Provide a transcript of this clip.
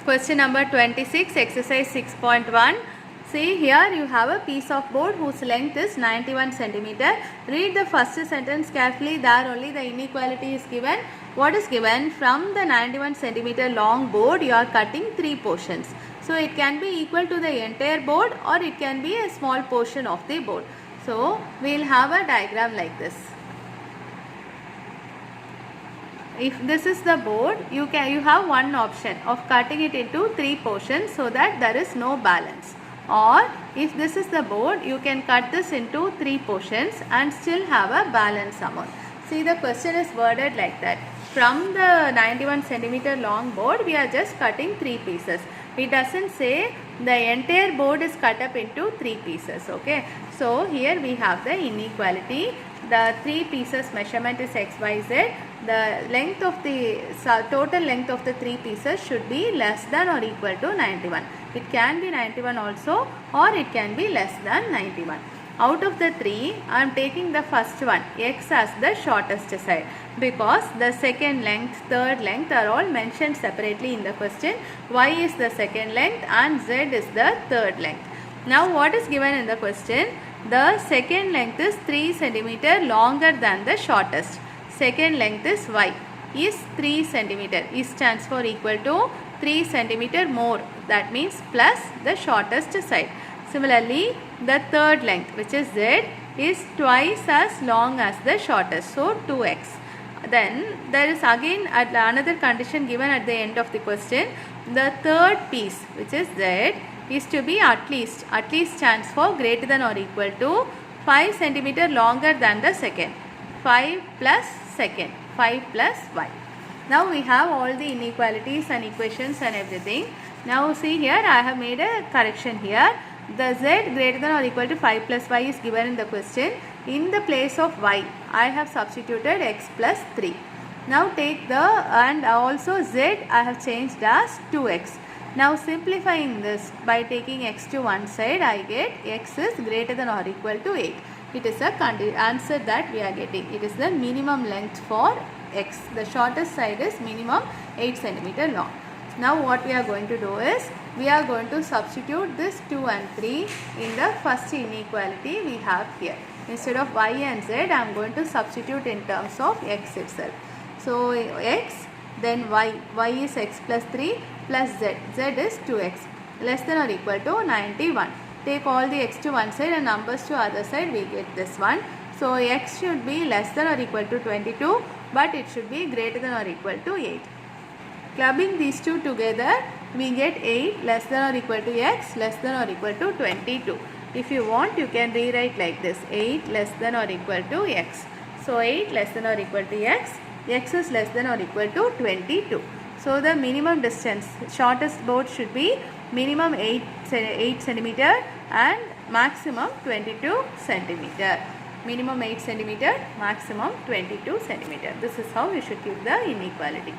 Question number 26, exercise 6.1. See here you have a piece of board whose length is 91 centimeter. Read the first sentence carefully. There only the inequality is given. What is given? From the 91 centimeter long board you are cutting 3 portions. So it can be equal to the entire board or it can be a small portion of the board. So we will have a diagram like this. If this is the board, you have one option of cutting it into 3 portions so that there is no balance. Or if this is the board, you can cut this into 3 portions and still have a balance amount. See, the question is worded like that. From the 91 centimeter long board, we are just cutting 3 pieces. It doesn't say the entire board is cut up into 3 pieces. Okay. So here we have the inequality. The 3 pieces measurement is x, y, z. The length of the total length of the 3 pieces should be less than or equal to 91. It can be 91 also or it can be less than 91. Out of the 3, I am taking the first one, x as the shortest side, because the second length, third length are all mentioned separately in the question. Y is the second length and z is the third length. Now what is given in the question? The second length is 3 centimeter longer than the shortest. Second length is y is 3 centimeter. Is stands for equal to 3 centimeter more. That means plus the shortest side. Similarly, the third length, which is z, is twice as long as the shortest. So 2x. Then there is again another condition given at the end of the question. The third piece, which is z, is to be at least stands for greater than or equal to 5 centimeter longer than the second. 5 plus second, 5 plus y. Now we have all the inequalities and equations and everything. Now see here, I have made a correction here. The z greater than or equal to 5 plus y is given in the question. In the place of y, I have substituted x plus 3. Now take the, and also z I have changed as 2x. Now simplifying this by taking x to one side, I get x is greater than or equal to 8. It is a answer that we are getting. It is the minimum length for x. The shortest side is minimum 8 centimeter long. Now what we are going to do is, we are going to substitute this 2 and 3 in the first inequality we have here. Instead of y and z, I am going to substitute in terms of x itself. So x, then y is x plus 3 plus z is 2x, less than or equal to 91. Take all the x to one side and numbers to other side, we get this one. So x should be less than or equal to 22, but it should be greater than or equal to 8. Clubbing these two together, we get 8 less than or equal to x less than or equal to 22. If you want, you can rewrite like this: 8 less than or equal to x. So 8 less than or equal to x is less than or equal to 22. So the minimum distance, shortest board should be minimum 8 centimeter and maximum 22 centimeter. Minimum 8 centimeter, maximum 22 centimeter. This is how you should keep the inequality.